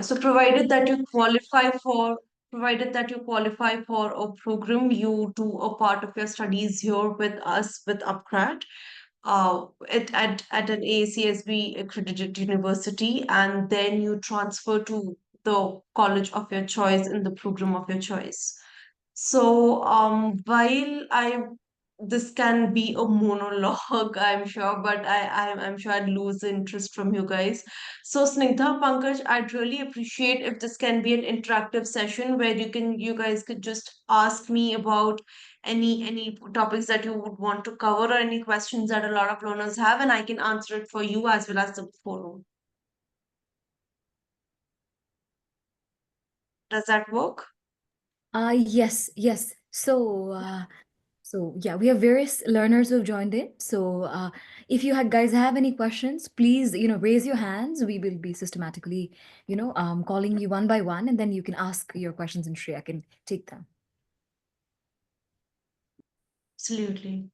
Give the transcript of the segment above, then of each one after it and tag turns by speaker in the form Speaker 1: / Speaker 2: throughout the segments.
Speaker 1: So provided that you qualify for a program, you do a part of your studies here with us with UpGrad, at an AACSB accredited university, and then you transfer to the college of your choice in the program of your choice. So, while this can be a monologue, I'm sure, but I'm sure I'd lose the interest from you guys. So, Snigdha, Pankaj, I'd really appreciate if this can be an interactive session where you guys could just ask me about any topics that you would want to cover or any questions that a lot of learners have, and I can answer it for you as well as the forum. Does that work?
Speaker 2: Yes. So yeah, we have various learners who have joined in. So if you guys have any questions, please, raise your hands. We will be systematically, calling you one by one, and then you can ask your questions, and Shreya can take them.
Speaker 1: Absolutely.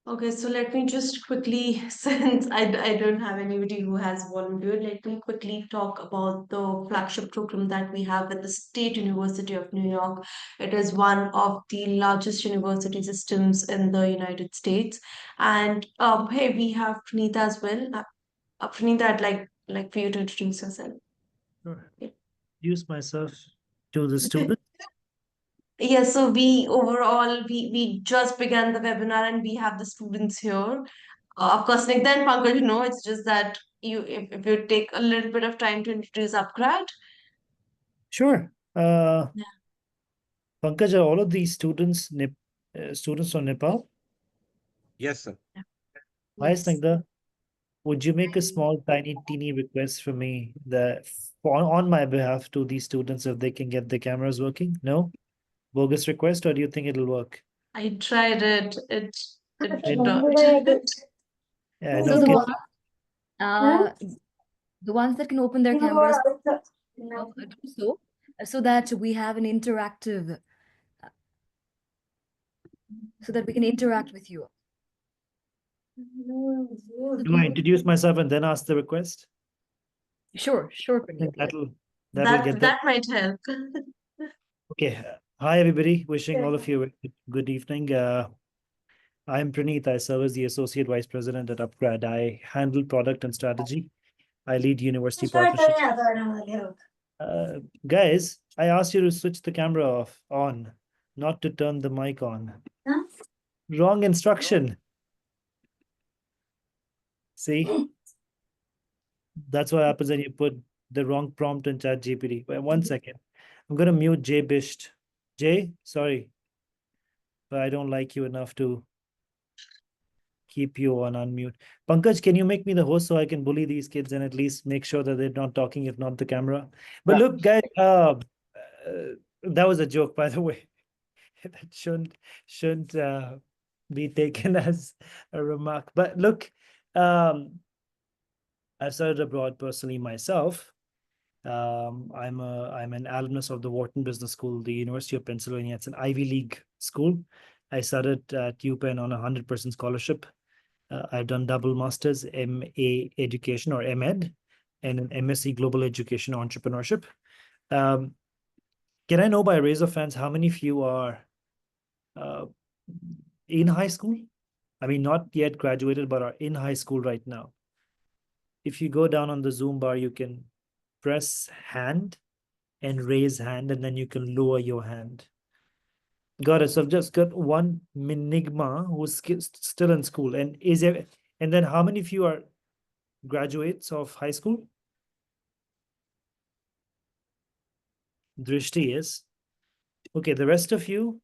Speaker 1: Okay, so let me just quickly, since I don't have anybody who has volunteered, let me quickly talk about the flagship program that we have at the State University of New York. It is one of the largest university systems in the United States. And hey, we have Pranita as well. Pranita, I'd like for you to introduce yourself.
Speaker 3: Sure. Introduce myself to the student.
Speaker 1: Yes, so we just began the webinar and we have the students here. Of course, Nick and Pankaj, no, it's just that if you take a little bit of time to introduce UpGrad.
Speaker 3: Sure.
Speaker 1: Yeah.
Speaker 3: Pankaj, are all of these students students from Nepal?
Speaker 4: Yes, sir.
Speaker 3: Hi,
Speaker 1: Yes.
Speaker 3: Snigdha. Would you make a small, tiny, teeny request for me that on my behalf to these students if they can get the cameras working? No? Bogus request, or do you think it'll work?
Speaker 1: I tried it. It did
Speaker 3: It,
Speaker 1: not.
Speaker 3: yeah,
Speaker 2: So
Speaker 3: no, kid.
Speaker 2: the ones that can open their cameras, do so that we have an interactive, so that we can interact with you.
Speaker 3: Do I introduce myself and then ask the request?
Speaker 2: Sure,
Speaker 3: I think
Speaker 2: Praneeth.
Speaker 3: that'll get them.
Speaker 1: That might help.
Speaker 3: Okay. Hi, everybody. Wishing all of you a good evening. I'm Praneeth. I serve as the Associate Vice President at UpGrad. I handle product and strategy. I lead university partnerships. Guys, I asked you to switch the camera on, not to turn the mic on. Wrong instruction. See? That's what happens when you put the wrong prompt in ChatGPT. Wait, 1 second. I'm gonna mute Jay Bisht. Jay, sorry, but I don't like you enough to keep you on unmute. Pankaj, can you make me the host so I can bully these kids and at least make sure that they're not talking, if not the camera? But look, guys, that was a joke, by the way. That shouldn't be taken as a remark. But look, I've studied abroad personally myself. I'm an alumnus of the Wharton Business School, the University of Pennsylvania. It's an Ivy League school. I studied at UPenn on a 100% scholarship. I've done double masters, MA Education or MEd, and an MSc Global Education Entrepreneurship. Can I know by raise of hands how many of you are in high school? I mean, not yet graduated, but are in high school right now. If you go down on the Zoom bar, you can press hand and raise hand, and then you can lower your hand. Got it. So I've just got one Minigma who's still in school. And and then how many of you are graduates of high school? Drishti is. Okay, the rest of you,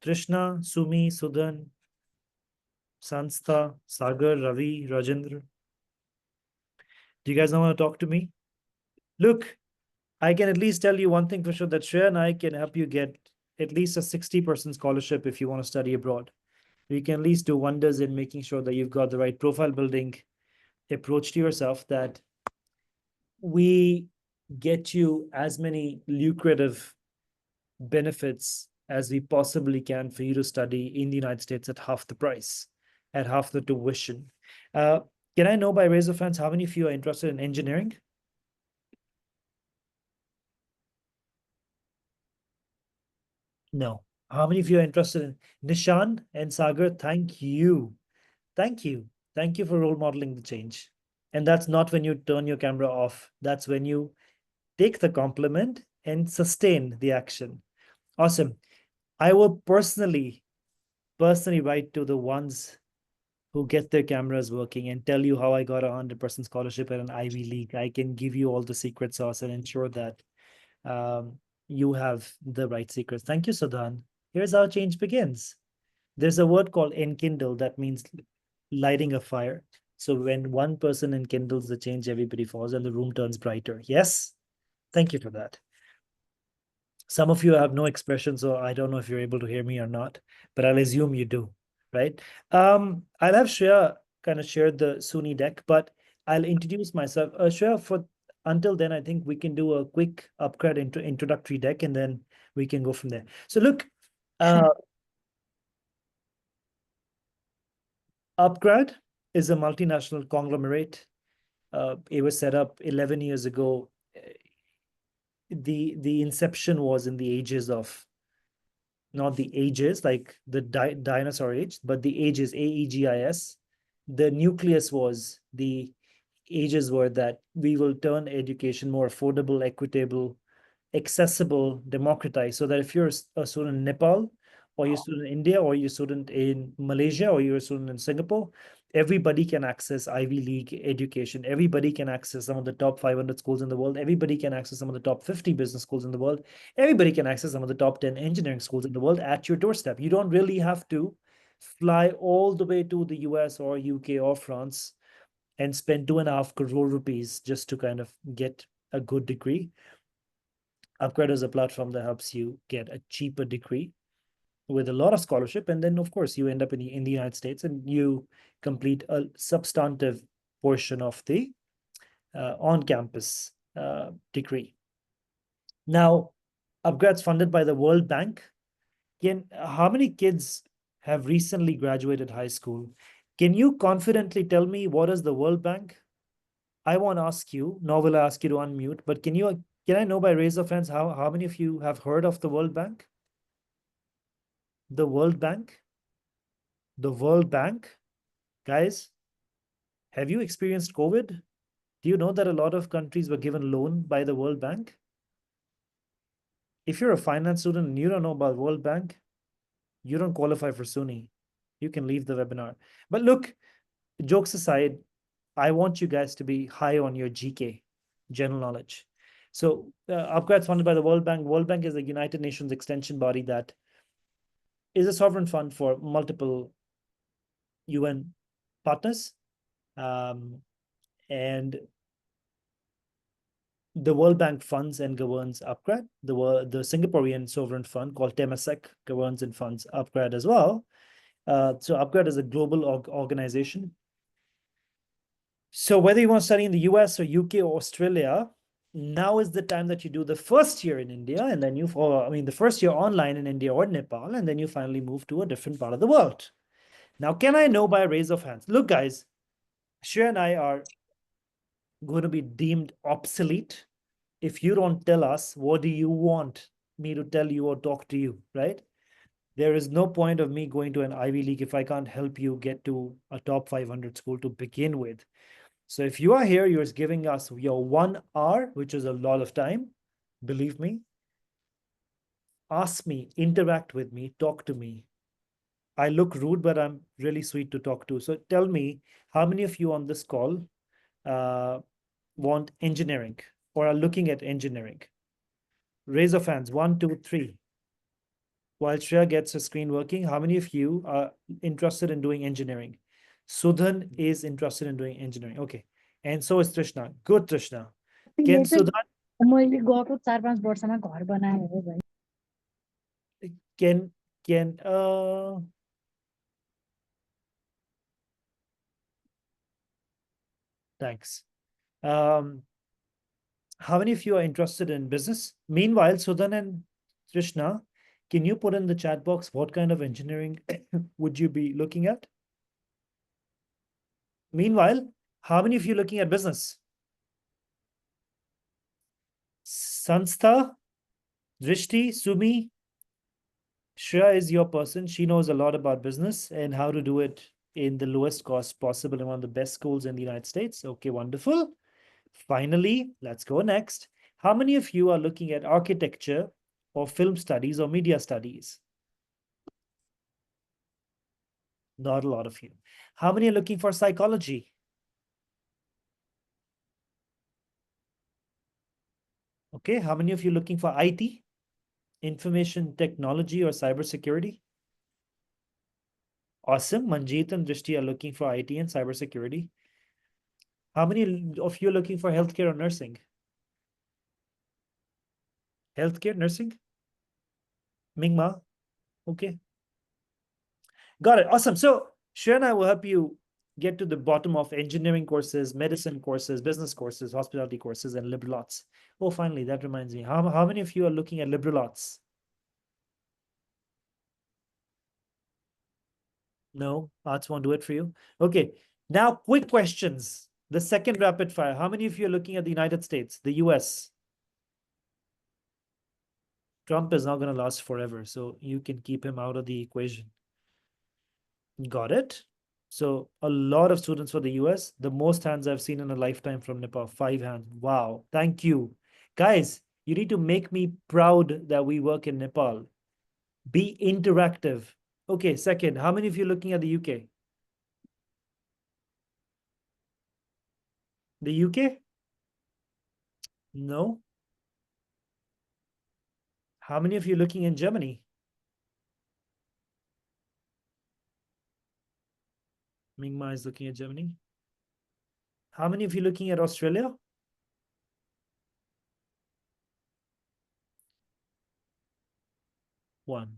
Speaker 3: Krishna, Sumi, Sudan, Sanstha, Sagar, Ravi, Rajendra. Do you guys not want to talk to me? Look, I can at least tell you one thing for sure, that Shreya and I can help you get at least a 60% scholarship if you want to study abroad. We can at least do wonders in making sure that you've got the right profile building approach to yourself, that we get you as many lucrative benefits as we possibly can for you to study in the United States at half the price, at half the tuition. Can I know by raise of hands how many of you are interested in engineering? No. How many of you are interested in Nishan and Sagar? Thank you. Thank you. Thank you for role modeling the change. And that's not when you turn your camera off. That's when you take the compliment and sustain the action. Awesome. I will personally write to the ones who get their cameras working and tell you how I got a 100% scholarship at an Ivy League. I can give you all the secret sauce and ensure that you have the right secrets. Thank you, Sudhan. Here's how change begins. There's a word called enkindle that means lighting a fire. So when one person enkindles the change, everybody falls and the room turns brighter. Yes? Thank you for that. Some of you have no expression, so I don't know if you're able to hear me or not, but I'll assume you do, right? I'll have Shreya kind of share the SUNY deck, but I'll introduce myself. Shreya, for until then, I think we can do a quick upgrade into introductory deck, and then we can go from there. So look, Upgrad is a multinational conglomerate. It was set up 11 years ago. The inception was in the ages of, not the ages like the dinosaur age, but the ages, AEGIS. The nucleus was the ages were that we will turn education more affordable, equitable, accessible, democratized, so that if you're a student in Nepal, or you're a student in India, or you're a student in Malaysia, or you're a student in Singapore, everybody can access Ivy League education. Everybody can access some of the top 500 schools in the world. Everybody can access some of the top 50 business schools in the world. Everybody can access some of the top 10 engineering schools in the world at your doorstep. You don't really have to fly all the way to the US or UK or France and spend 2.5 crore rupees just to kind of get a good degree. Upgrad is a platform that helps you get a cheaper degree with a lot of scholarship. And then, of course, you end up in the United States and you complete a substantive portion of the on-campus degree. Now, Upgrad's funded by the World Bank. How many kids have recently graduated high school? Can you confidently tell me what is the World Bank? I won't ask you, nor will I ask you to unmute, but can I know by raise of hands how many of you have heard of the World Bank? The World Bank? The World Bank? Guys, have you experienced COVID? Do you know that a lot of countries were given loan by the World Bank? If you're a finance student and you don't know about World Bank, you don't qualify for SUNY. You can leave the webinar. But look, jokes aside, I want you guys to be high on your GK, general knowledge. So Upgrad's funded by the World Bank. World Bank is a United Nations extension body that is a sovereign fund for multiple UN partners. And the World Bank funds and governs Upgrad. The Singaporean sovereign fund called Temasek governs and funds Upgrad as well. So Upgrad is a global organization. So whether you want to study in the US or UK or Australia, now is the time that you do the first year in India, and then the first year online in India or Nepal, and then you finally move to a different part of the world. Now, can I know by a raise of hands? Look, guys, Shreya and I are going to be deemed obsolete if you don't tell us what do you want me to tell you or talk to you, right? There is no point of me going to an Ivy League if I can't help you get to a top 500 school to begin with. So if you are here, you're giving us your 1 hour, which is a lot of time, believe me. Ask me, interact with me, talk to me. I look rude, but I'm really sweet to talk to. So tell me, how many of you on this call want engineering or are looking at engineering? Raise of hands, 1, 2, 3. While Shreya gets her screen working, how many of you are interested in doing engineering? Sudhan is interested in doing engineering. Okay. And so is Trishna. Good, Trishna. Can Sudhan,
Speaker 5: मैले गएको 4-5 वर्षमा घर बनाए हो भाइ
Speaker 3: can thanks. How many of you are interested in business? Meanwhile, Sudhan and Trishna, Can you put in the chat box what kind of engineering would you be looking at? Meanwhile, how many of you looking at business? Sanstha, Drishti, Sumi, Shreya is your person. She knows a lot about business and how to do it in the lowest cost possible in one of the best schools in the United States. Okay, wonderful. Finally, let's go next. How many of you are looking at architecture or film studies or media studies? Not a lot of you. How many are looking for psychology? Okay, how many of you looking for IT, information technology or cybersecurity? Awesome. Manjeet and Drishti are looking for IT and cybersecurity. How many of you are looking for healthcare or nursing? Healthcare, nursing? Mingma? Okay. Got it. Awesome. So Shreya and I will help you get to the bottom of engineering courses, medicine courses, business courses, hospitality courses, and liberal arts. Oh, finally, that reminds me. How many of you are looking at liberal arts? No, arts won't do it for you. Okay. Now, quick questions. The second rapid fire. How many of you are looking at the United States, the US? Trump is not going to last forever, so you can keep him out of the equation. Got it. So a lot of students for the US, the most hands I've seen in a lifetime from Nepal, 5 hands. Wow. Thank you. Guys, you need to make me proud that we work in Nepal. Be interactive. Okay, second, how many of you are looking at the UK? The UK? No. How many of you are looking in Germany? Mingma is looking at Germany. How many of you looking at Australia? One.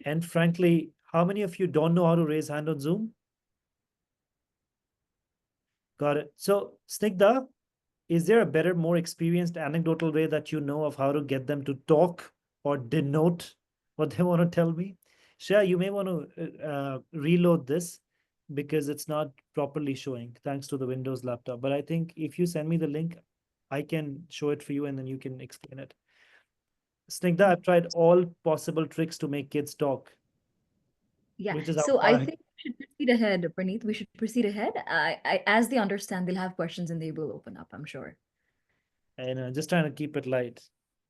Speaker 3: And frankly, how many of you don't know how to raise hand on Zoom? Got it. So, Snigdha, is there a better, more experienced anecdotal way that you know of how to get them to talk or denote what they want to tell me? Shreya, you may want to reload this because it's not properly showing thanks to the Windows laptop. But I think if you send me the link, I can show it for you and then you can explain it. Snigdha, I've tried all possible tricks to make kids talk,
Speaker 2: Yeah.
Speaker 3: which is
Speaker 2: So I
Speaker 3: outside.
Speaker 2: think we should proceed ahead, Praneeth. We should proceed ahead. As they understand, they'll have questions and they will open up, I'm sure.
Speaker 3: And just trying to keep it light,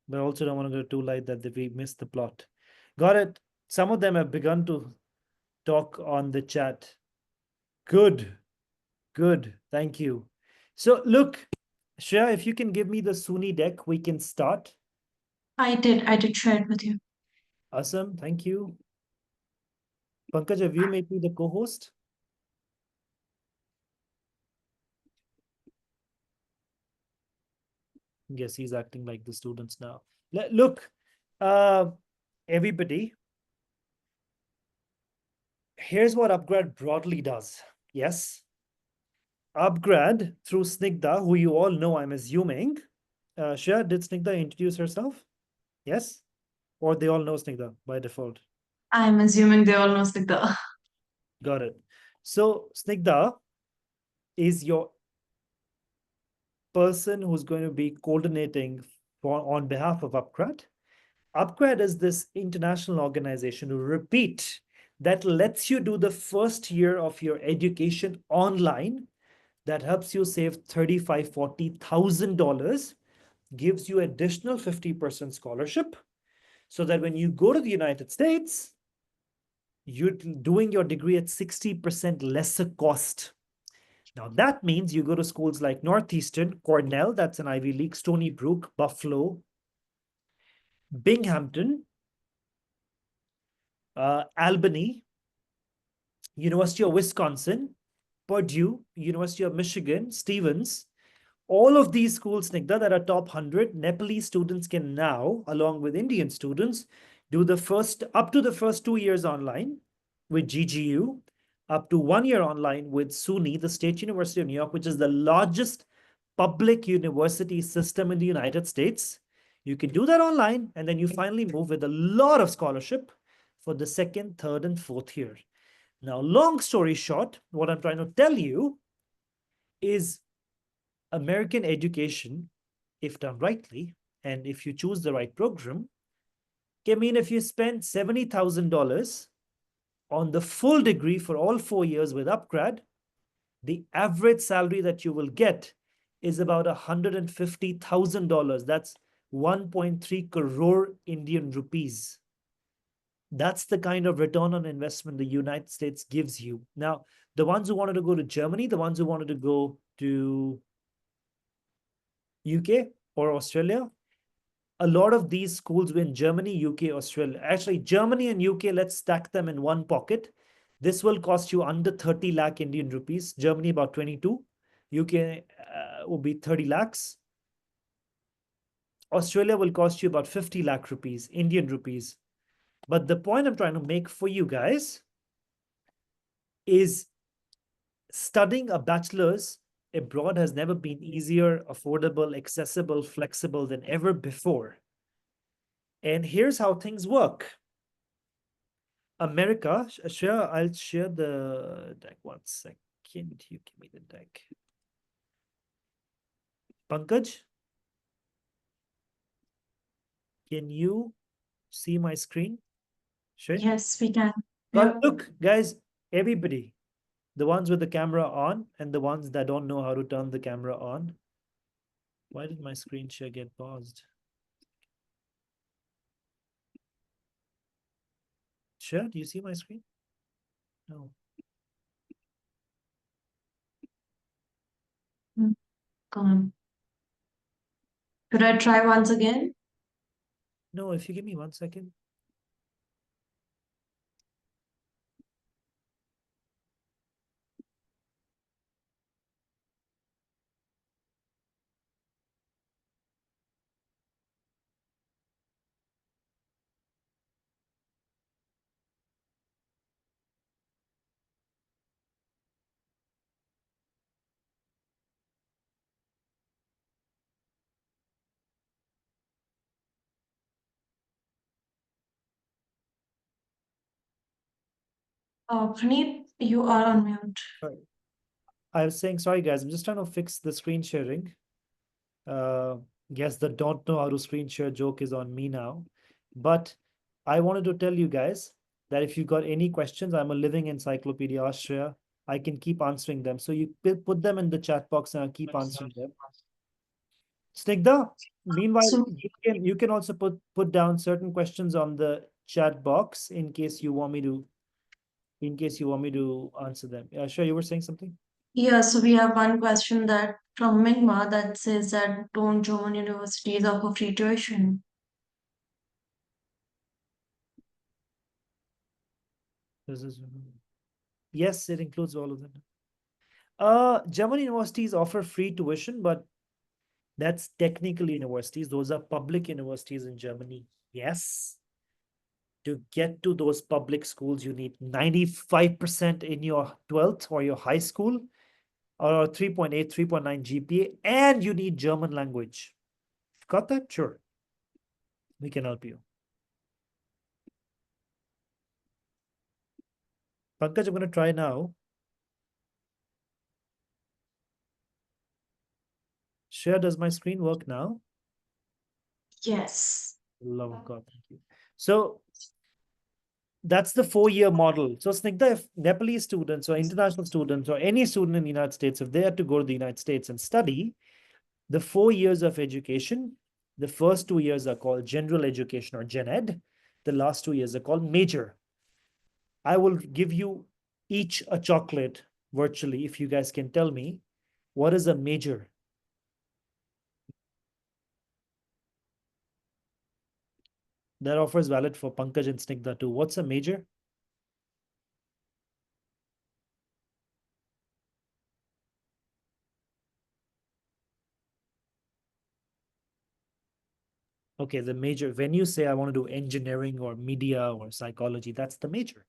Speaker 3: but also don't want to go too light that we miss the plot. Got it. Some of them have begun to talk on the chat. Good, good. Thank you. So look, Shreya, if you can give me the SUNY deck, we can start.
Speaker 1: I did share it with you.
Speaker 3: Awesome. Thank you. Pankaj, have you made me the co-host? Yes, he's acting like the students now. Look, everybody, here's what Upgrad broadly does. Yes. Upgrad through Snigdha, who you all know, I'm assuming. Shreya, did Snigdha introduce herself? Yes? Or they all know Snigdha by default?
Speaker 1: I'm assuming they all know Snigdha.
Speaker 3: Got it. So Snigdha is your person who's going to be coordinating on behalf of Upgrad. Upgrad is this international organization, to repeat, that lets you do the first year of your education online, that helps you save $35,000-$40,000, gives you additional 50% scholarship, so that when you go to the United States, you're doing your degree at 60% lesser cost. Now, that means you go to schools like Northeastern, Cornell, that's an Ivy League, Stony Brook, Buffalo, Binghamton, Albany, University of Wisconsin, Purdue, University of Michigan, Stevens. All of these schools, Snigdha, that are top 100, Nepalese students can now, along with Indian students, do the first, up to the first 2 years online with GGU, up to 1 year online with SUNY, the State University of New York, which is the largest public university system in the United States. You can do that online, and then you finally move with a lot of scholarship for the second, third, and fourth year. Now, long story short, what I'm trying to tell you is American education, if done rightly, and if you choose the right program, can mean if you spend $70,000 on the full degree for all 4 years with upgrad, the average salary that you will get is about $150,000. That's 1.3 crore Indian rupees. That's the kind of return on investment the United States gives you. Now, the ones who wanted to go to Germany, the ones who wanted to go to UK or Australia, a lot of these schools were in Germany, UK, Australia. Actually, Germany and UK, let's stack them in one pocket. This will cost you under 30 lakh Indian rupees. Germany about 22. UK will be 30 lakhs. Australia will cost you about 50 lakh rupees, Indian rupees. But the point I'm trying to make for you guys is studying a bachelor's abroad has never been easier, affordable, accessible, flexible than ever before. And here's how things work. America, I'll share the deck 1 second. You give me the deck. Pankaj, can you see my screen? Sure.
Speaker 1: Yes, we can.
Speaker 3: Well, look, guys, everybody, the ones with the camera on and the ones that don't know how to turn the camera on. Why did my screen share get paused? Sure, do you see my screen? No.
Speaker 1: Come on. Could I try once again?
Speaker 3: No, if you give me 1 second.
Speaker 1: Praneeth, you are on mute.
Speaker 3: I was saying, sorry guys, I'm just trying to fix the screen sharing. Guess the don't know how to screen share joke is on me now. But I wanted to tell you guys that if you got any questions, I'm a living encyclopedia, Austria. I can keep answering them. So you put them in the chat box and I'll keep answering them. Snigdha, meanwhile,
Speaker 1: So-
Speaker 3: you can also put down certain questions on the chat box in case you want me to answer them. Yeah, sure, you were saying something?
Speaker 1: Yeah, so we have one question that from Mingma that says that don't German universities offer free tuition?
Speaker 3: This is yes, it includes all of them. German universities offer free tuition, but that's technical universities. Those are public universities in Germany. Yes. To get to those public schools, you need 95% in your 12th or your high school, or 3.8, 3.9 GPA, and you need German language. Got that? Sure. We can help you. Pankaj, I'm going to try now. Share, does my screen work now?
Speaker 1: Yes.
Speaker 3: Love of God, thank you. So that's the 4-year model. So Snigdha, if Nepalese students or international students or any student in the United States, if they had to go to the United States and study, the 4 years of education, the first 2 years are called general education or gen ed. The last 2 years are called major. I will give you each a chocolate virtually if you guys can tell me what is a major. That offer is valid for Pankaj and Snigdha too. What's a major? Okay, the major, when you say I want to do engineering or media or psychology, that's the major.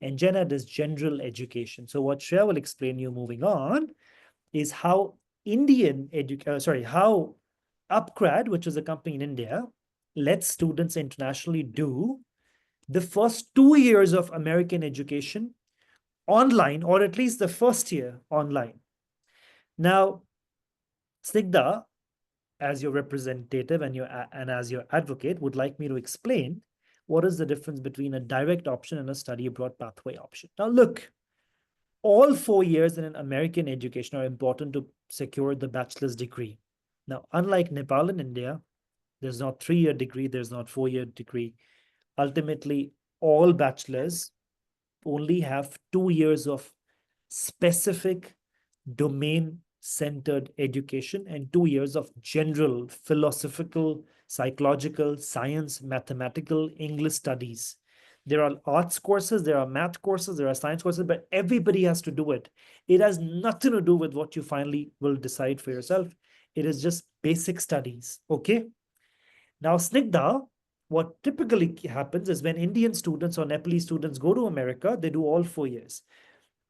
Speaker 3: And gen ed is general education. So what Shreya will explain you moving on is how how Upgrad, which is a company in India, lets students internationally do the first 2 years of American education online, or at least the first year online. Now, Snigdha, as your representative and as your advocate, would like me to explain what is the difference between a direct option and a study abroad pathway option. Now, look, all 4 years in an American education are important to secure the bachelor's degree. Now, unlike Nepal and India, there's not 3-year degree, there's not 4-year degree. Ultimately, all bachelors only have 2 years of specific domain-centered education and 2 years of general philosophical, psychological, science, mathematical, English studies. There are arts courses, there are math courses, there are science courses, but everybody has to do it. It has nothing to do with what you finally will decide for yourself. It is just basic studies, okay? Now, Snigdha, what typically happens is when Indian students or Nepalese students go to America, they do all 4 years.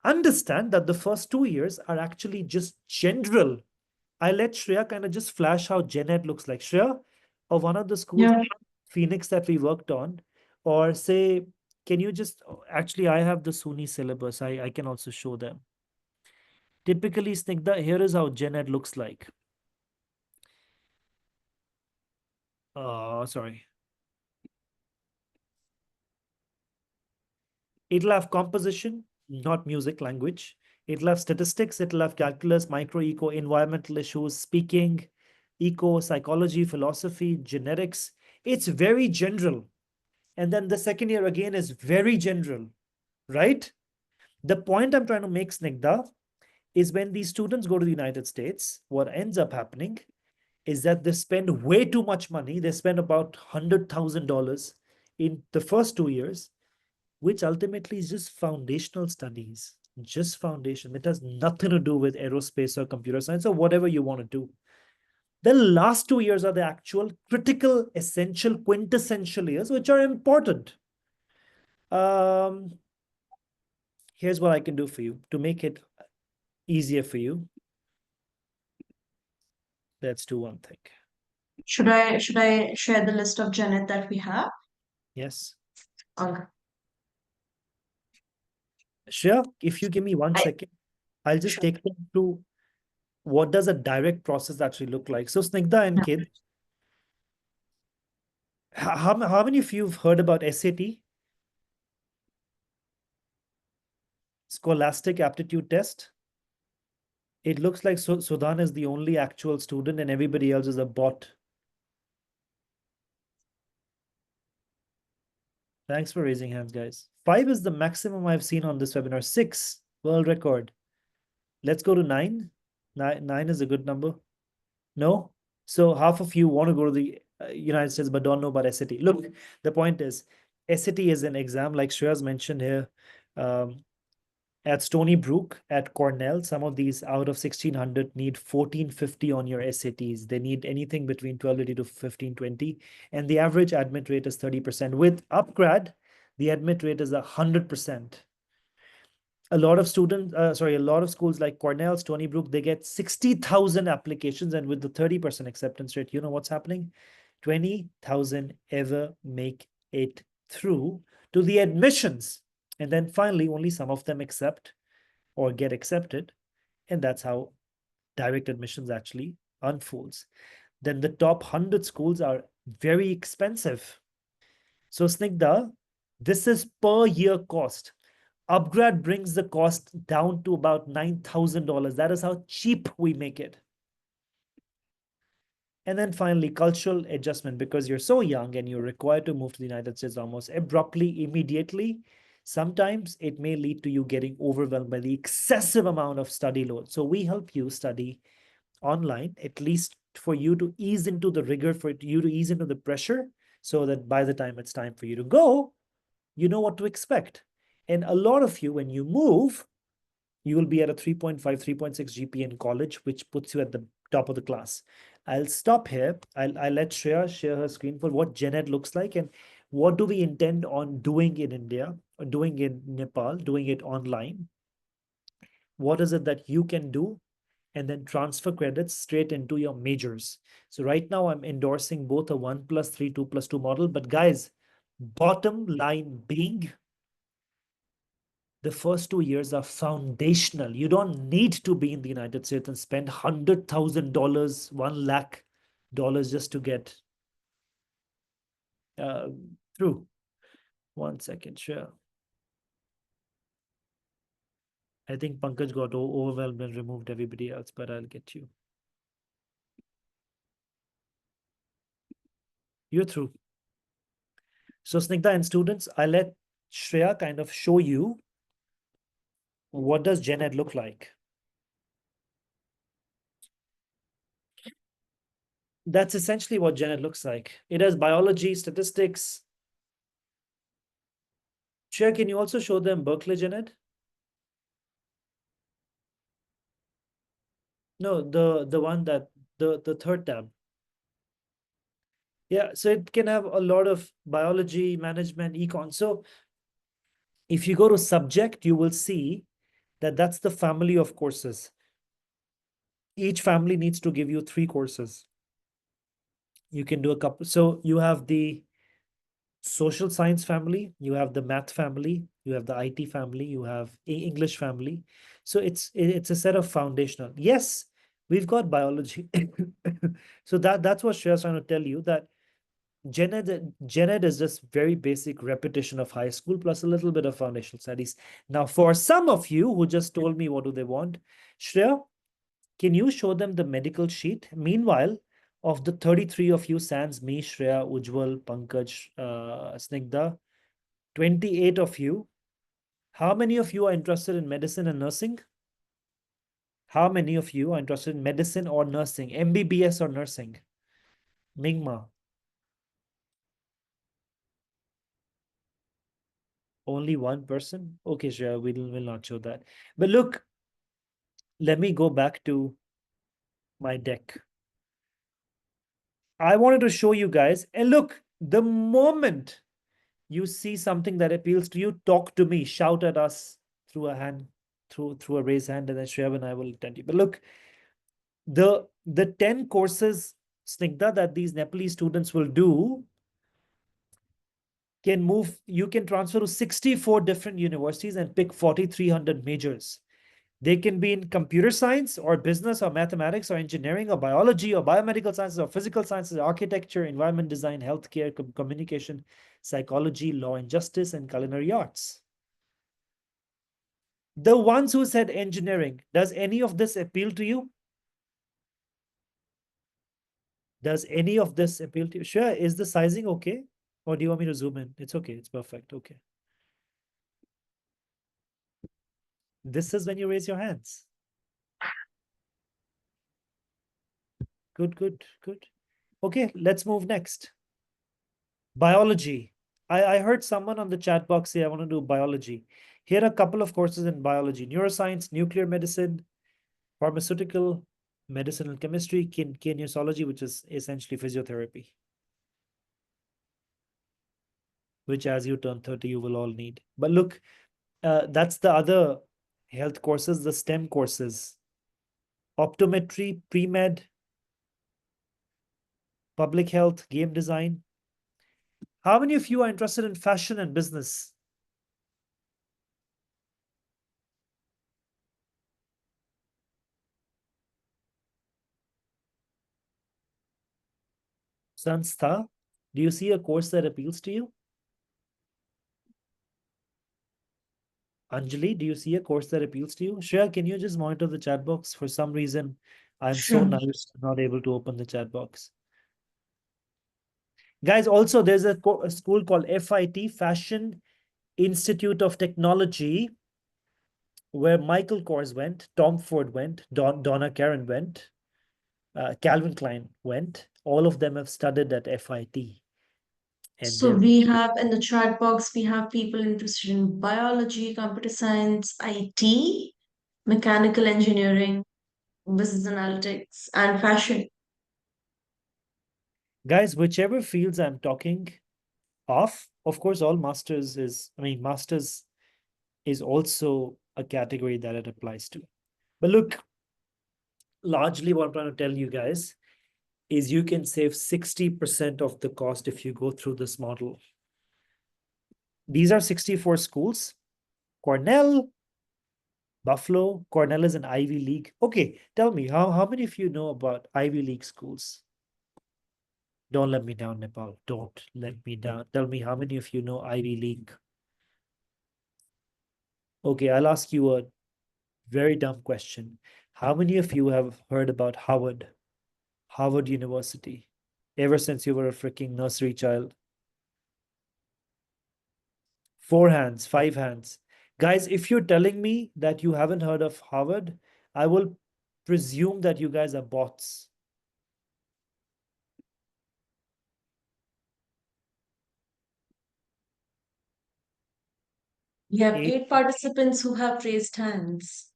Speaker 3: Understand that the first 2 years are actually just general. I let Shreya kind of just flash how gen ed looks like. Shreya, of one of the schools, Phoenix, that we worked on, or say, can you just, actually, I have the SUNY syllabus. I can also show them. Typically, Snigdha, here is how gen ed looks like. Sorry. It'll have composition, not music, language. It'll have statistics, it'll have calculus, micro, eco, environmental issues, speaking, eco, psychology, philosophy, genetics. It's very general. And then the second year again is very general, right? The point I'm trying to make, Snigdha, is when these students go to the United States, what ends up happening is that they spend way too much money. They spend about $100,000 in the first 2 years, which ultimately is just foundational studies, just foundation. It has nothing to do with aerospace or computer science or whatever you want to do. The last 2 years are the actual critical, essential, quintessential years, which are important. Here's what I can do for you to make it easier for you. Let's do one thing.
Speaker 1: Should I share the list of gen ed that we have?
Speaker 3: Yes.
Speaker 1: Okay.
Speaker 3: Shreya, if you give me 1 second, I'll just
Speaker 1: Sure.
Speaker 3: take them through what does a direct process actually look like. So Snigdha and Kid, how many of you have heard about SAT? Scholastic Aptitude Test? It looks like Sudhan is the only actual student and everybody else is a bot. Thanks for raising hands, guys. 5 is the maximum I've seen on this webinar. 6, world record. Let's go to 9. 9 is a good number. No? So half of you want to go to the United States but don't know about SAT. Look, the point is, SAT is an exam like Shreya's mentioned here. At Stony Brook, at Cornell, some of these out of 1600 need 1450 on your SATs. They need anything between 1280 to 1520. And the average admit rate is 30%. With upgrad, the admit rate is 100%. A lot of a lot of schools like Cornell, Stony Brook, they get 60,000 applications. And with the 30% acceptance rate, you know what's happening? 20,000 ever make it through to the admissions. And then finally, only some of them accept or get accepted. And that's how direct admissions actually unfolds. Then the top 100 schools are very expensive. So Snigdha, this is per year cost. Upgrad brings the cost down to about $9,000. That is how cheap we make it. And then finally, cultural adjustment, because you're so young and you're required to move to the United States almost abruptly, immediately. Sometimes it may lead to you getting overwhelmed by the excessive amount of study load. So we help you study online, at least for you to ease into the rigor, for you to ease into the pressure, so that by the time it's time for you to go, you know what to expect. And a lot of you, when you move, you will be at a 3.5, 3.6 GPA in college, which puts you at the top of the class. I'll stop here. I'll let Shreya share her screen for what gen ed looks like and what do we intend on doing in India, or doing in Nepal, doing it online. What is it that you can do? and then transfer credits straight into your majors. So right now I'm endorsing both a 1+3, 2+2 model. But guys, bottom line being, the first 2 years are foundational. You don't need to be in the United States and spend $100,000, $1 lakh just to get through. 1 second, sure. I think Pankaj got overwhelmed and removed everybody else, but I'll get you. You're through. So Snigdha and students, I let Shreya kind of show you what does gen ed look like. That's essentially what gen ed looks like. It has biology, statistics. Shreya, can you also show them Berkeley gen ed? No, the one that the third tab. Yeah, so it can have a lot of biology, management, econ. So if you go to subject, you will see that that's the family of courses. Each family needs to give you 3 courses. You can do a couple. So you have the social science family, you have the math family, you have the IT family, you have English family. So it's a set of foundational. Yes, we've got biology. So that's what Shreya's trying to tell you, that Gen Ed is just very basic repetition of high school plus a little bit of foundational studies. Now, for some of you who just told me what do they want, Shreya, can you show them the medical sheet? Meanwhile, of the 33 of you, sans me, Shreya, Ujjwal, Pankaj, Snigdha, 28 of you, how many of you are interested in medicine and nursing? How many of you are interested in medicine or nursing, MBBS or nursing? Mingma. Only one person? Okay, Shreya, we'll not show that. But look, let me go back to my deck. I wanted to show you guys, and look, the moment you see something that appeals to you, talk to me, shout at us through a hand, through a raised hand, and then Shreya and I will attend you. But look, the 10 courses, Snigdha, that these Nepalese students will do can move, you can transfer to 64 different universities and pick 4,300 majors. They can be in computer science or business or mathematics or engineering or biology or biomedical sciences or physical sciences, architecture, environment design, healthcare, communication, psychology, law and justice, and culinary arts. The ones who said engineering, does any of this appeal to you? Does any of this appeal to you? Sure. Is the sizing okay? Or do you want me to zoom in? It's okay. It's perfect. Okay. This is when you raise your hands. Good, good, good. Okay, let's move next. Biology. I heard someone on the chat box say, I want to do biology. Here are a couple of courses in biology: neuroscience, nuclear medicine, pharmaceutical, medicinal chemistry, kinesiology, which is essentially physiotherapy, which as you turn 30, you will all need. But look, that's the other health courses, the STEM courses: optometry, pre-med, public health, game design. How many of you are interested in fashion and business? Sanstha, do you see a course that appeals to you? Anjali, do you see a course that appeals to you? Shreya, can you just monitor the chat box? For some reason, I'm so
Speaker 1: Sure.
Speaker 3: nice, not able to open the chat box. Guys, also there's a school called FIT, Fashion Institute of Technology, where Michael Kors went, Tom Ford went, Donna Karan went, Calvin Klein went. All of them have studied at FIT. And
Speaker 1: So we have in the chat box, we have people interested in biology, computer science, IT, mechanical engineering, business analytics, and fashion.
Speaker 3: guys, whichever fields I'm talking of course, all masters masters is also a category that it applies to. But look, largely what I'm trying to tell you guys is you can save 60% of the cost if you go through this model. These are 64 schools. Cornell, Buffalo, Cornell is an Ivy League. Okay, tell me, how many of you know about Ivy League schools? Don't let me down, Nepal. Don't let me down. Tell me how many of you know Ivy League? Okay, I'll ask you a very dumb question. How many of you have heard about Harvard? Harvard University, ever since you were a freaking nursery child? 4 hands, 5 hands. Guys, if you're telling me that you haven't heard of Harvard, I will presume that you guys are bots.
Speaker 1: We have
Speaker 3: 8
Speaker 1: 8 participants who have raised hands.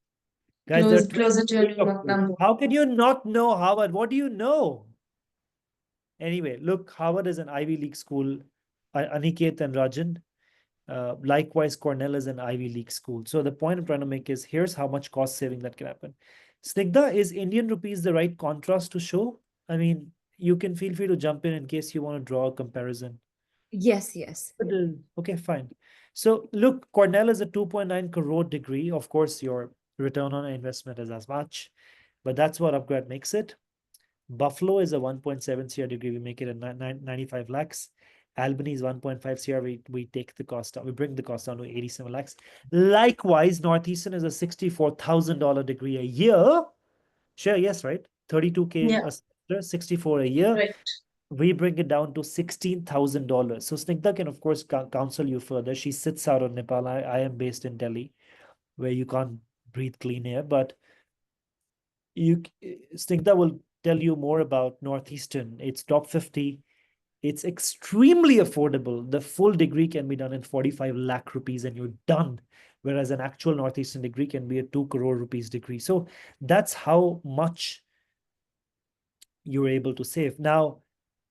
Speaker 3: guys, there are
Speaker 1: Closer to your
Speaker 3: 28 of you.
Speaker 1: number.
Speaker 3: How can you not know Harvard? What do you know? Anyway, look, Harvard is an Ivy League school. Aniket and Rajan. Likewise, Cornell is an Ivy League school. So the point I'm trying to make is here's how much cost saving that can happen. Snigdha, is Indian rupees the right contrast to show? I mean, you can feel free to jump in case you want to draw a comparison.
Speaker 2: Yes, yes.
Speaker 3: Okay, fine. So look, Cornell is a 2.9 crore degree. Of course, your return on investment is as much, but that's what upgrad makes it. Buffalo is a 1.7 CR degree. We make it a 95 lakhs. Albany is 1.5 CR. We take the cost down. We bring the cost down to 87 lakhs. Likewise, Northeastern is a $64,000 degree a year. Sure, yes, right? 32K
Speaker 1: Yeah.
Speaker 3: a semester, 64 a year.
Speaker 1: Right.
Speaker 3: We bring it down to $16,000. So Snigdha can, of course, counsel you further. She sits out of Nepal. I am based in Delhi, where you can't breathe clean air. But Snigdha will tell you more about Northeastern. It's top 50. It's extremely affordable. The full degree can be done in 45 lakh rupees and you're done. Whereas an actual Northeastern degree can be a 2 crore rupees degree. So that's how much you're able to save. Now,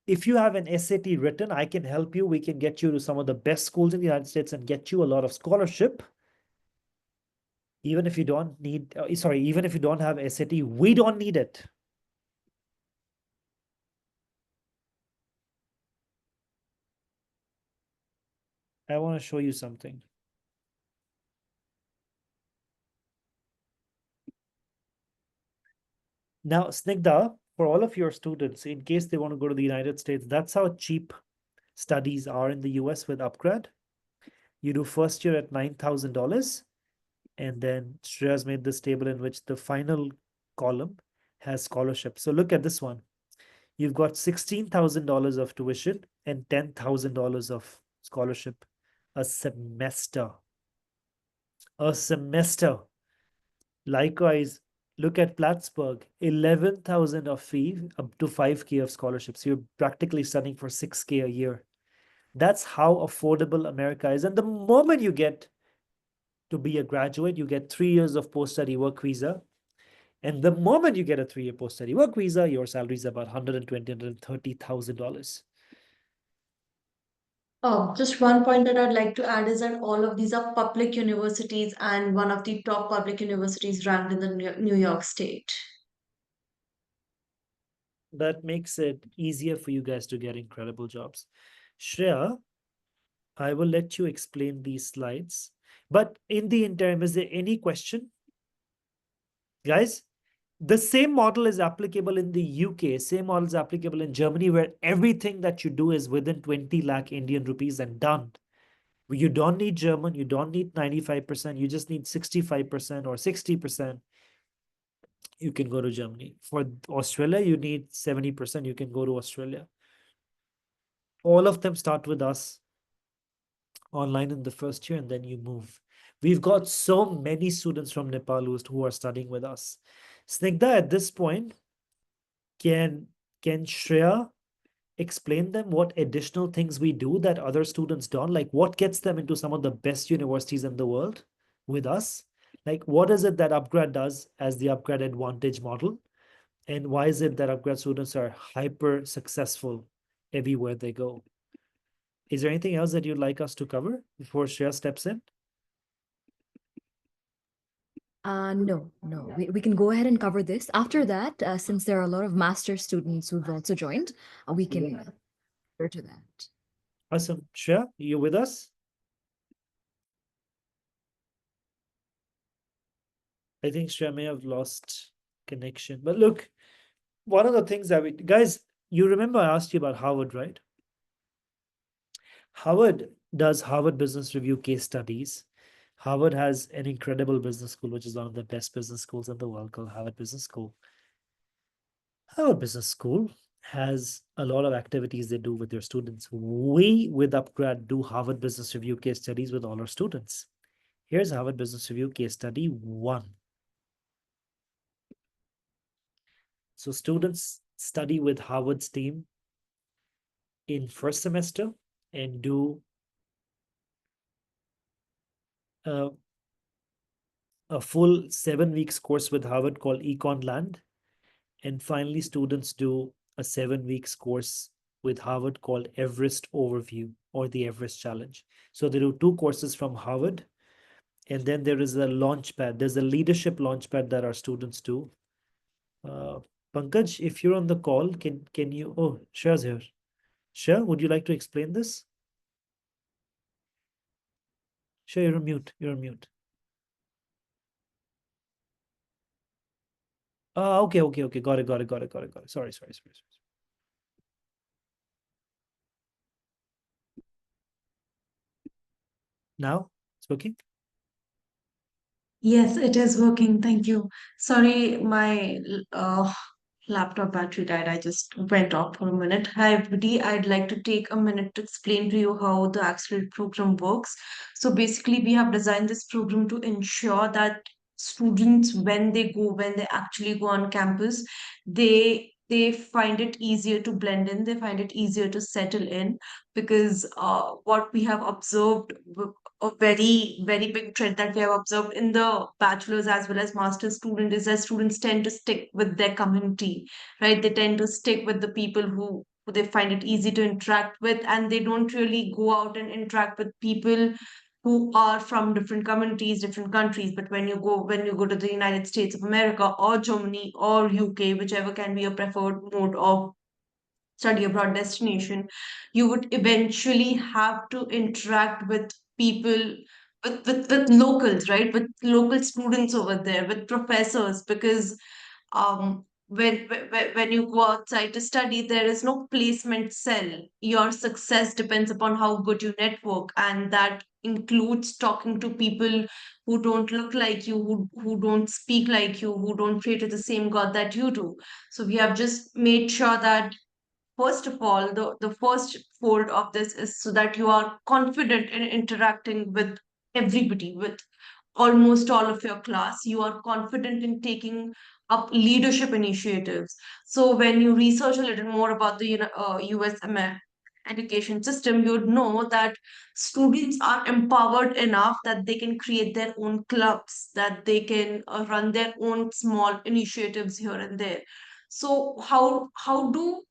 Speaker 3: if you have an SAT written, I can help you. We can get you to some of the best schools in the United States and get you a lot of scholarship. Even if you don't need, even if you don't have SAT, we don't need it. I want to show you something. Now, Snigdha, for all of your students, in case they want to go to the United States, that's how cheap studies are in the US with upgrad. You do first year at $9,000, and then Shreya's made this table in which the final column has scholarship. So look at this one. You've got $16,000 of tuition and $10,000 of scholarship a semester. A semester. Likewise, look at Plattsburgh, 11,000 of fee, up to 5K of scholarships. You're practically studying for 6K a year. That's how affordable America is. And the moment you get to be a graduate, you get 3 years of post-study work visa. And the moment you get a 3-year post-study work visa, your salary is about $120,000, $130,000.
Speaker 1: Just one point that I'd like to add is that all of these are public universities and one of the top public universities ranked in the New York State.
Speaker 3: That makes it easier for you guys to get incredible jobs. Shreya, I will let you explain these slides. But in the interim, is there any question? Guys, the same model is applicable in the UK. Same model is applicable in Germany, where everything that you do is within 20 lakh Indian rupees and done. You don't need German. You don't need 95%. You just need 65% or 60%. You can go to Germany. For Australia, you need 70%. You can go to Australia. All of them start with us online in the first year, and then you move. We've got so many students from Nepal who are studying with us. Snigdha, at this point, can Shreya explain them what additional things we do that other students don't? Like what gets them into some of the best universities in the world with us? Like what is it that upgrad does as the upgrad advantage model? And why is it that upgrad students are hyper successful everywhere they go? Is there anything else that you'd like us to cover before Shreya steps in?
Speaker 2: No, no. We can go ahead and cover this. After that, since there are a lot of master students who've also joined, we can refer to that.
Speaker 3: Awesome. Shreya, you with us? I think Shreya may have lost connection. But look, one of the things that guys, you remember I asked you about Harvard, right? Harvard does Harvard Business Review case studies. Harvard has an incredible business school, which is one of the best business schools in the world, called Harvard Business School. Harvard Business School has a lot of activities they do with their students. We, with Upgrad, do Harvard Business Review case studies with all our students. Here's Harvard Business Review case study 1. So students study with Harvard's team in first semester and do a full 7 weeks course with Harvard called Econ Land. And finally, students do a 7 weeks course with Harvard called Everest Overview or the Everest Challenge. So they do 2 courses from Harvard. And then there is a launchpad. There's a leadership launchpad that our students do. Pankaj, if you're on the call, can you? Oh, Shreya's here. Shreya, would you like to explain this? Shreya, you're on mute. You're on mute. Okay. Got it. Sorry. Now it's working.
Speaker 1: Yes, it is working. Thank you. Sorry, my laptop battery died. I just went off for a minute. Hi, everybody. I'd like to take a minute to explain to you how the Accelerate program works. So basically, we have designed this program to ensure that students, when they actually go on campus, they find it easier to blend in. They find it easier to settle in because what we have observed a very big trend that we have observed in the bachelor's as well as master's student is that students tend to stick with their community, right? They tend to stick with the people who they find it easy to interact with, and they don't really go out and interact with people who are from different communities, different countries. But when you go to the United States of America or Germany or UK, whichever can be a preferred mode of study abroad destination, you would eventually have to interact with people, with locals, right? With local students over there, with professors, because when you go outside to study, there is no placement cell. Your success depends upon how good you network, and that includes talking to people who don't look like you, who don't speak like you, who don't pray to the same God that you do. So we have just made sure that first of all, the first fold of this is so that you are confident in interacting with everybody, with almost all of your class. You are confident in taking up leadership initiatives. So when you research a little more about the US education system, you'd know that students are empowered enough that they can create their own clubs, that they can run their own small initiatives here and there. So how do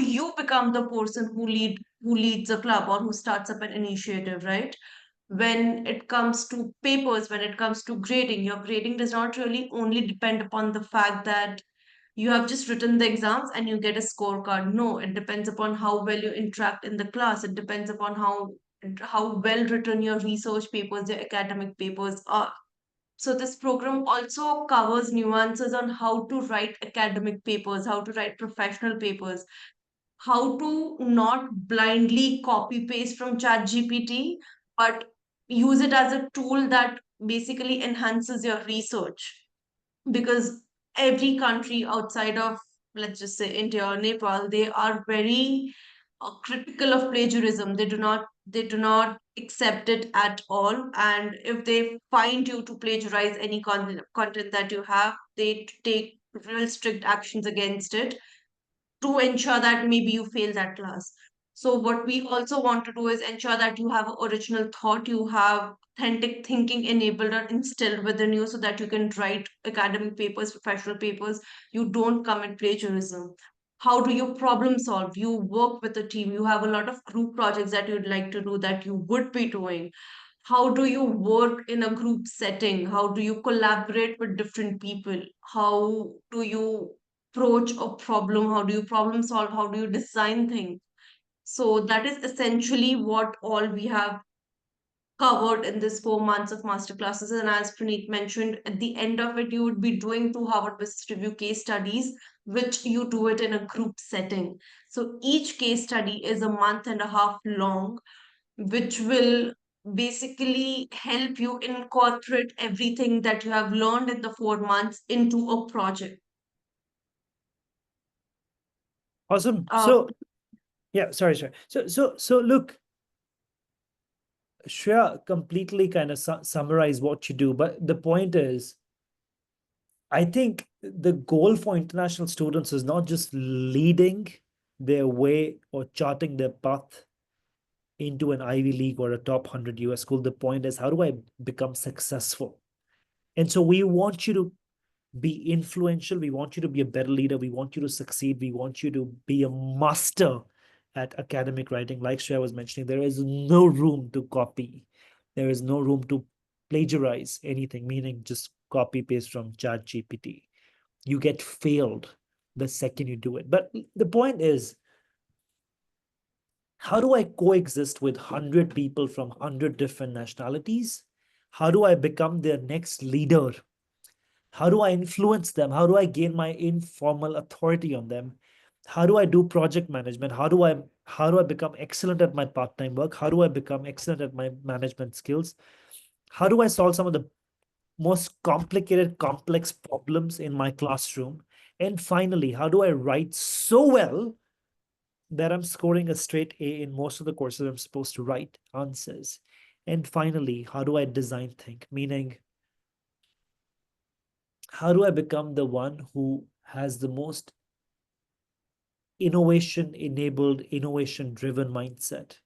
Speaker 1: you become the person who leads a club or who starts up an initiative, right? When it comes to papers, when it comes to grading, your grading does not really only depend upon the fact that you have just written the exams and you get a scorecard. No, it depends upon how well you interact in the class. It depends upon how well written your research papers, your academic papers are. So this program also covers nuances on how to write academic papers, how to write professional papers, how to not blindly copy paste from ChatGPT, but use it as a tool that basically enhances your research. Because every country outside of, let's just say, India or Nepal, they are very critical of plagiarism. They do not accept it at all. And if they find you to plagiarize any content that you have, they take real strict actions against it to ensure that maybe you fail that class. So what we also want to do is ensure that you have original thought, you have authentic thinking enabled or instilled within you so that you can write academic papers, professional papers. You don't commit plagiarism. How do you problem solve? You work with a team. You have a lot of group projects that you'd like to do that you would be doing. How do you work in a group setting? How do you collaborate with different people? How do you approach a problem? How do you problem solve? How do you design things? So that is essentially what all we have covered in this 4 months of masterclasses. And as Praneeth mentioned, at the end of it, you would be doing 2 Harvard Business Review case studies, which you do it in a group setting. So each case study is a month and a half long, which will basically help you incorporate everything that you have learned in the 4 months into a project.
Speaker 3: Awesome.
Speaker 1: Uh,
Speaker 3: So yeah, sorry. So look, Shreya completely kind of summarize what you do, but the point is, I think the goal for international students is not just leading their way or charting their path into an Ivy League or a top 100 US school. The point is, how do I become successful? And so we want you to be influential. We want you to be a better leader. We want you to succeed. We want you to be a master at academic writing. Like Shreya was mentioning, there is no room to copy. There is no room to plagiarize anything, meaning just copy paste from ChatGPT. You get failed the second you do it. But the point is, how do I coexist with 100 people from 100 different nationalities? How do I become their next leader? How do I influence them? How do I gain my informal authority on them? How do I do project management? How do I become excellent at my part-time work? How do I become excellent at my management skills? How do I solve some of the most complicated, complex problems in my classroom? And finally, how do I write so well that I'm scoring a straight A in most of the courses I'm supposed to write answers? And finally, how do I design think? Meaning, how do I become the one who has the most innovation enabled, innovation driven mindset?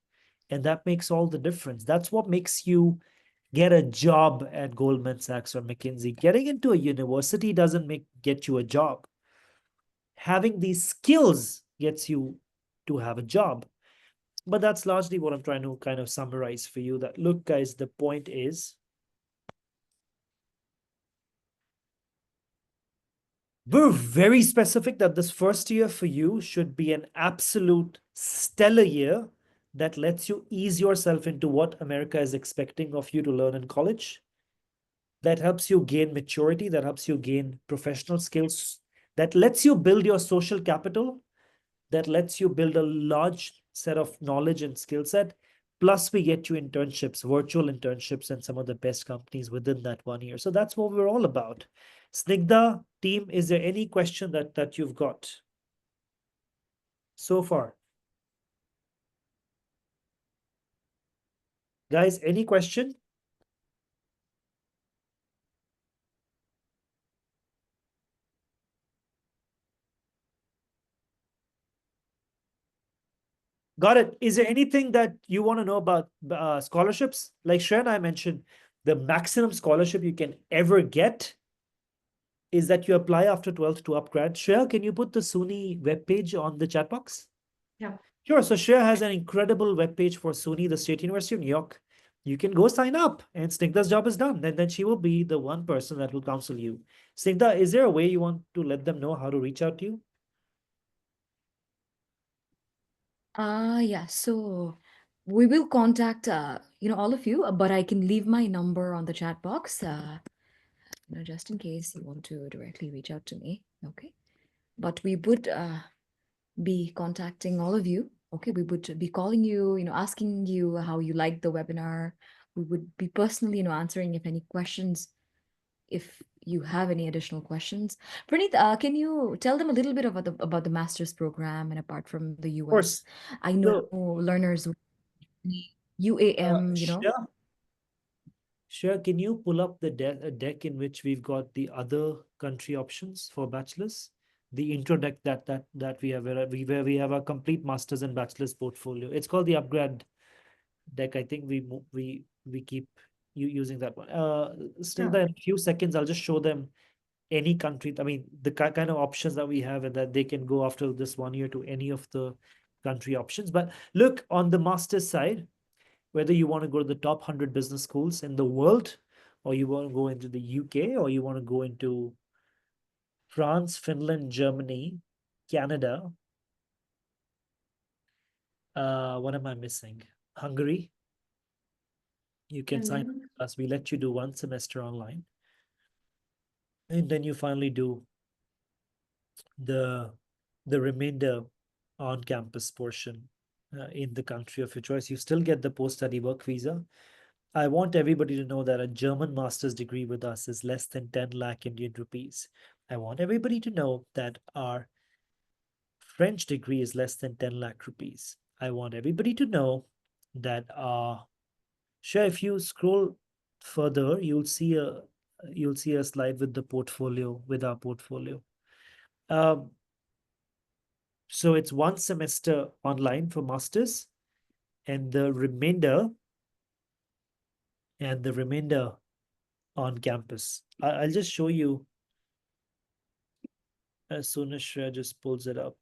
Speaker 3: And that makes all the difference. That's what makes you get a job at Goldman Sachs or McKinsey. Getting into a university doesn't get you a job. Having these skills gets you to have a job. But that's largely what I'm trying to kind of summarize for you. That, look, guys, the point is, we're very specific that this first year for you should be an absolute stellar year that lets you ease yourself into what America is expecting of you to learn in college. That helps you gain maturity, that helps you gain professional skills, that lets you build your social capital, that lets you build a large set of knowledge and skill set. Plus, we get you internships, virtual internships, and some of the best companies within that 1 year. So that's what we're all about. Snigdha, team, is there any question that you've got so far? Guys, any question? Got it. Is there anything that you want to know about scholarships? Like Shreya and I mentioned, the maximum scholarship you can ever get is that you apply after 12th to upgrad. Shreya, can you put the SUNY webpage on the chat box?
Speaker 1: Yeah.
Speaker 3: Sure. So Shreya has an incredible webpage for SUNY, the State University of New York. You can go sign up and Snigdha's job is done. And then she will be the one person that will counsel you. Snigdha, is there a way you want to let them know how to reach out to you?
Speaker 2: Yeah, so we will contact all of you, but I can leave my number on the chat box, just in case you want to directly reach out to me. Okay. But we would be contacting all of you. Okay, we would be calling you, asking you how you liked the webinar. We would be personally, answering if any questions, if you have any additional questions. Praneeth, can you tell them a little bit about the master's program, and apart from the US?
Speaker 3: Of course.
Speaker 2: I know
Speaker 3: So,
Speaker 2: learners UAM,
Speaker 3: Shreya, Shreya, can you pull up the deck in which we've got the other country options for bachelors? The intro deck that we have, where we have a complete master's and bachelor's portfolio. It's called the upgrade deck. I think we keep using that one. Snigdha, in a few seconds, I'll just show them any country. I mean, the kind of options that we have, and that they can go after this 1 year to any of the country options. But look, on the master's side, whether you want to go to the top 100 business schools in the world, or you want to go into the UK, or you want to go into France, Finland, Germany, Canada. What am I missing? Hungary. You can sign up with us. We let you do 1 semester online. And then you finally do the remainder on-campus portion in the country of your choice. You still get the post-study work visa. I want everybody to know that a German master's degree with us is less than 10 lakh Indian rupees. I want everybody to know that our French degree is less than 10 lakh rupees. I want everybody to know that sure, if you scroll further, you'll see a slide with the portfolio, with our portfolio. So it's 1 semester online for masters, and the remainder on campus. I'll just show you as soon as Shreya just pulls it up.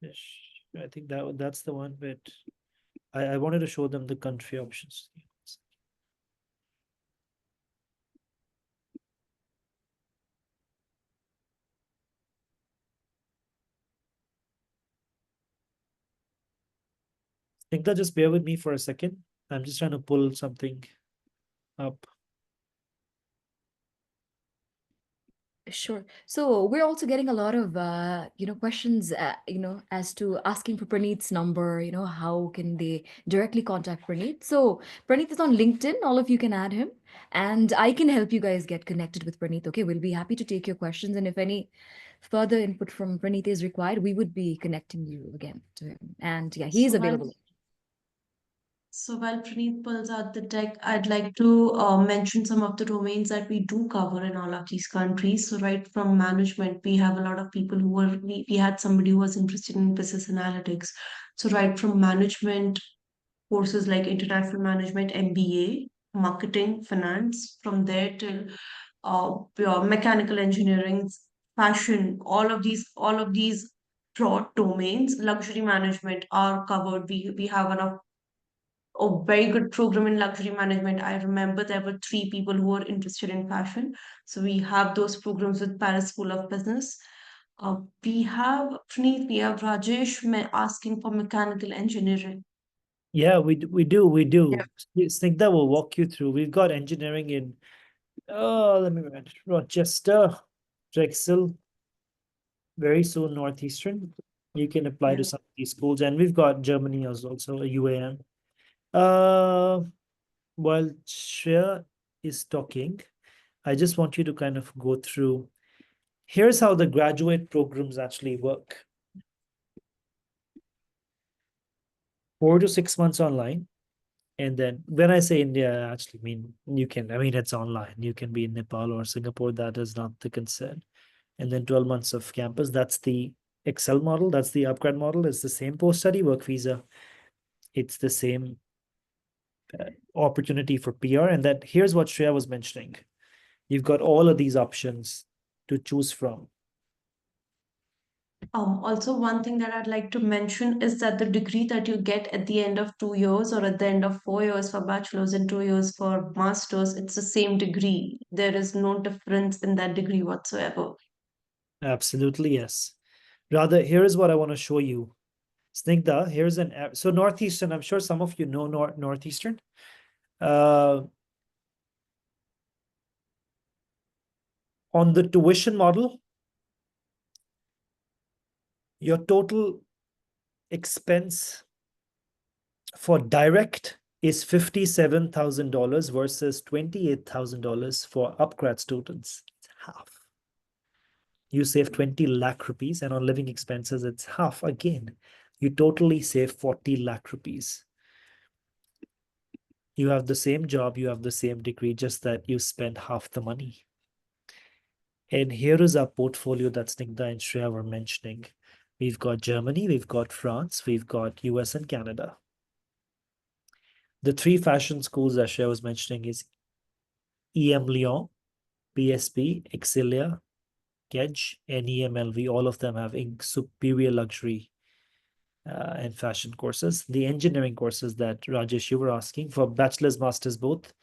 Speaker 3: Yes, I think that's the one, but I wanted to show them the country options. Snigdha, just bear with me for a second. I'm just trying to pull something up.
Speaker 2: Sure. So we're also getting a lot of questions as to asking for Praneeth's number, how can they directly contact Praneeth. So Praneeth is on LinkedIn. All of you can add him, and I can help you guys get connected with Praneeth. Okay, we'll be happy to take your questions, and if any further input from Praneeth is required, we would be connecting you again to him. And yeah, he is
Speaker 1: So while
Speaker 2: available.
Speaker 1: So while Praneeth pulls out the deck, I'd like to mention some of the domains that we do cover in all of these countries. So right from management, we have a lot of people who we had somebody who was interested in business analytics. So right from management courses like international management, MBA, marketing, finance, from there till pure mechanical engineering, fashion, all of these broad domains, luxury management are covered. We have a very good program in luxury management. I remember there were 3 people who were interested in fashion. So we have those programs with Paris School of Business. We have Praneeth, we have Rajesh asking for mechanical engineering.
Speaker 3: Yeah, we do. Snigdha will walk you through. We've got engineering in, let me remember, Rochester, Drexel, very soon Northeastern. You can apply to some of these schools, and we've got Germany as also a UAM. While Shreya is talking, I just want you to kind of go through. Here's how the graduate programs actually work. 4 to 6 months online. And then when I say India, I actually mean it's online. You can be in Nepal or Singapore. That is not the concern. And then 12 months of campus. That's the Excel model. That's the upgrade model. It's the same post-study work visa. It's the same opportunity for PR. And that here's what Shreya was mentioning. You've got all of these options to choose from.
Speaker 1: Also, one thing that I'd like to mention is that the degree that you get at the end of 2 years or at the end of 4 years for bachelor's and 2 years for master's, it's the same degree. There is no difference in that degree whatsoever.
Speaker 3: Absolutely, yes. Rather, here is what I want to show you. Snigdha, here's so Northeastern, I'm sure some of you know Northeastern. On the tuition model, your total expense for direct is $57,000 versus $28,000 for upgrad students. It's half. You save 20 lakh rupees, and on living expenses, it's half again. You totally save 40 lakh rupees. You have the same job, you have the same degree, just that you spend half the money. And here is our portfolio that Snigdha and Shreya were mentioning. We've got Germany, we've got France, we've got US and Canada. The 3 fashion schools that Shreya was mentioning is EM Lyon, BSB, Exilia, Kedge, NEMLV, all of them have superior luxury and fashion courses. The engineering courses that Rajesh, you were asking for bachelor's, master's both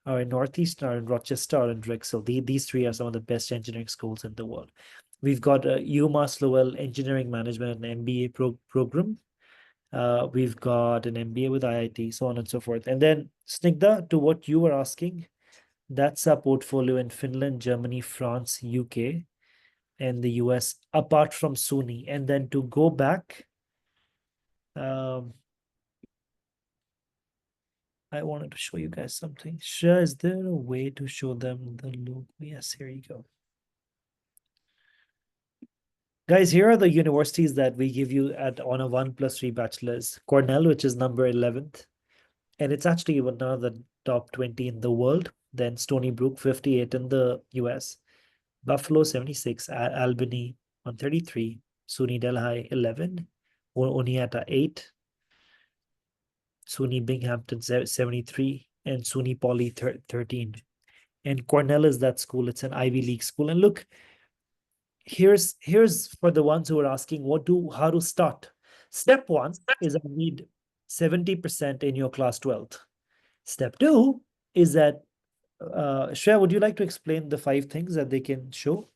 Speaker 3: are in Northeastern, are in Rochester, or in Drexel. These three are some of the best engineering schools in the world. We've got UMass Lowell Engineering Management and MBA program. We've got an MBA with IIT, so on and so forth. And then Snigdha, to what you were asking, that's our portfolio in Finland, Germany, France, UK, and the US, apart from SUNY. And then to go back, I wanted to show you guys something. Shreya, is there a way to show them the logo? Yes, here you go. Guys, here are the universities that we give you on a 1+3 bachelor's. Cornell, which is number 11th, and it's actually one of the top 20 in the world. Then Stony Brook, 58 in the US. Buffalo, 76. Albany, 133. SUNY Delhi, 11. Oneonta, 8. SUNY Binghamton, 73. And SUNY Poly, 13. And Cornell is that school. It's an Ivy League school. And look, here's for the ones who are asking how to start. Step 1 is I need 70% in your class 12th. Step 2 is that Shreya, would you like to explain the 5 things that they can show?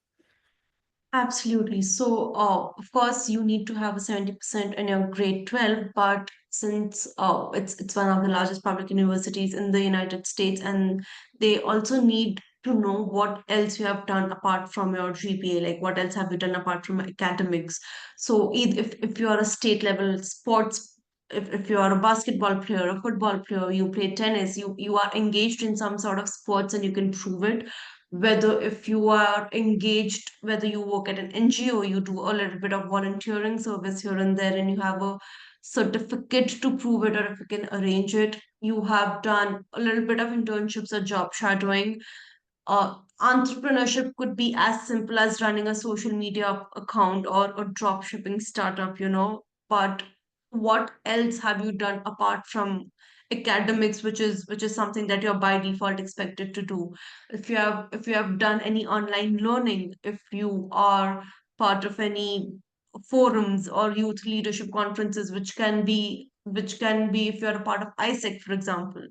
Speaker 1: Absolutely. So, of course, you need to have a 70% in your grade 12, but since it's one of the largest public universities in the United States, and they also need to know what else you have done apart from your GPA, like what else have you done apart from academics. So, if you are a state level sports, if you are a basketball player, a football player, you play tennis, you are engaged in some sort of sports and you can prove it, whether if you are engaged, whether you work at an NGO, you do a little bit of volunteering service here and there, and you have a certificate to prove it, or if you can arrange it, you have done a little bit of internships or job shadowing. Entrepreneurship could be as simple as running a social media account or a drop shipping startup, but what else have you done apart from academics, which is something that you're by default expected to do? If you have done any online learning, if you are part of any forums or youth leadership conferences, which can be if you're a part of ISEC, for example,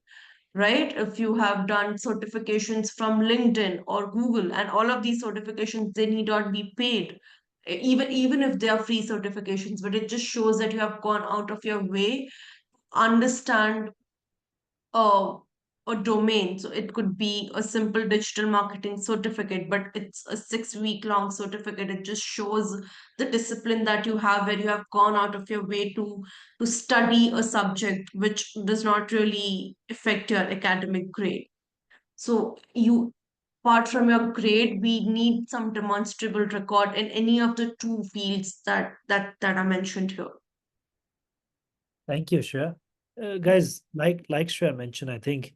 Speaker 1: right? If you have done certifications from LinkedIn or Google, and all of these certifications, they need not be paid, even if they are free certifications, but it just shows that you have gone out of your way, understand a a domain. So it could be a simple digital marketing certificate, but it's a 6 week long certificate. It just shows the discipline that you have, where you have gone out of your way to study a subject which does not really affect your academic grade. So you, apart from your grade, we need some demonstrable record in any of the 2 fields that are mentioned here.
Speaker 3: Thank you, Shreya. Guys, like Shreya mentioned, I think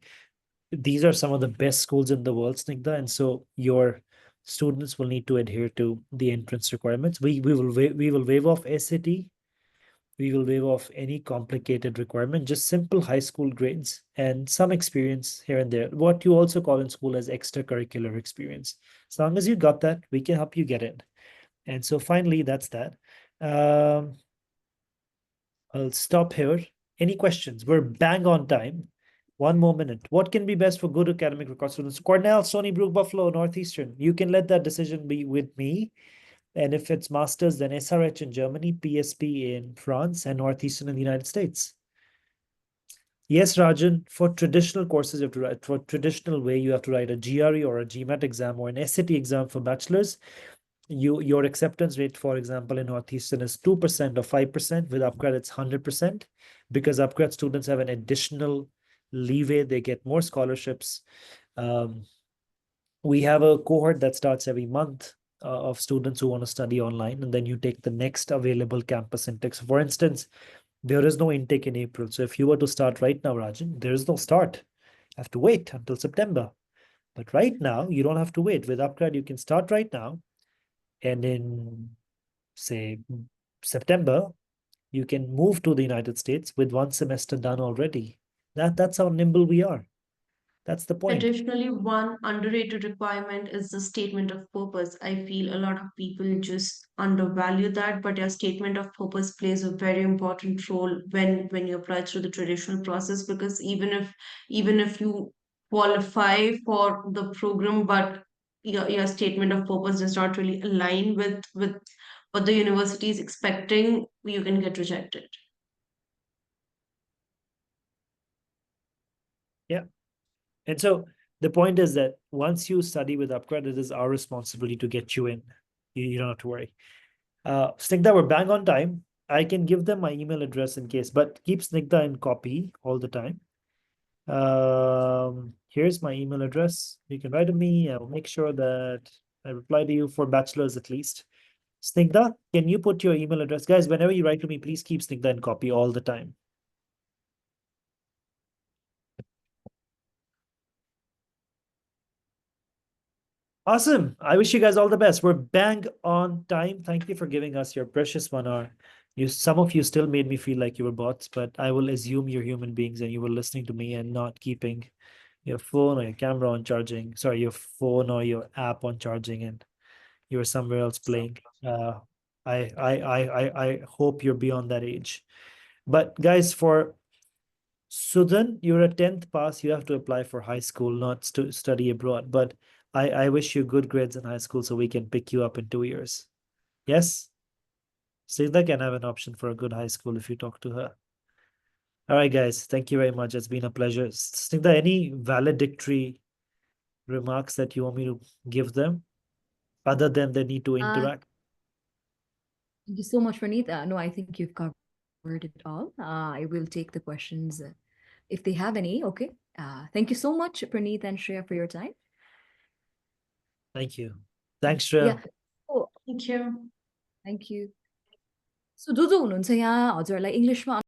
Speaker 3: these are some of the best schools in the world, Snigdha, and so your students will need to adhere to the entrance requirements. We will waive off SAT. We will waive off any complicated requirement, just simple high school grades and some experience here and there. What you also call in school as extracurricular experience. As long as you got that, we can help you get in. And so finally, that's that. I'll stop here. Any questions? We're bang on time. 1 more minute. What can be best for good academic record students? Cornell, Stony Brook, Buffalo, Northeastern. You can let that decision be with me. And if it's masters, then SRH in Germany, PSP in France, and Northeastern in the United States. Yes, Rajan, for traditional courses, you have to write, for traditional way, you have to write a GRE or a GMAT exam or an SAT exam for bachelor's. Your acceptance rate, for example, in Northeastern is 2% or 5%. With UpGrad, it's 100%, because UpGrad students have an additional leeway. They get more scholarships. We have a cohort that starts every month of students who want to study online, and then you take the next available campus intake. So for instance, there is no intake in April. So if you were to start right now, Rajan, there is no start. You have to wait until September. But right now, you don't have to wait. With UpGrad, you can start right now. And in, say, September, you can move to the United States with 1 semester done already. That's how nimble we are. That's the point.
Speaker 1: Additionally, one underrated requirement is the statement of purpose. I feel a lot of people just undervalue that, but your statement of purpose plays a very important role when you apply through the traditional process, because even if you qualify for the program, but your statement of purpose does not really align with what the university is expecting, you can get rejected.
Speaker 3: And so the point is that once you study with Upgrad, it is our responsibility to get you in. You don't have to worry. Snigdha, we're bang on time. I can give them my email address in case, but keep Snigdha in copy all the time. Here's my email address. You can write to me. I'll make sure that I reply to you for bachelors at least. Snigdha, can you put your email address? Guys, whenever you write to me, please keep Snigdha in copy all the time. Awesome. I wish you guys all the best. We're bang on time. Thank you for giving us your precious 1 hour. Some of you still made me feel like you were bots, but I will assume you're human beings and you were listening to me and not keeping your phone or your camera on charging. Sorry, your phone or your app on charging, and you were somewhere else playing. I hope you're beyond that age. But guys, for Sudan, you're a 10th pass. You have to apply for high school, not to study abroad. But I wish you good grades in high school so we can pick you up in 2 years. Yes? Snigdha can have an option for a good high school if you talk to her. All right, guys. Thank you very much. It's been a pleasure. Snigdha, any valedictory remarks that you want me to give them other than they need to interact?
Speaker 2: Thank you so much, Praneeth. No, I think you've covered it all. I will take the questions if they have any. Okay. Thank you so much, Praneeth and Shreya, for your time.
Speaker 3: Thank you. Thanks, Shreya.
Speaker 2: Yeah. Oh,
Speaker 1: Thank you.
Speaker 2: thank you. So, जो जो हुनुहुन्छ यहाँ हजुरहरूलाई इङ्ग्लिसमा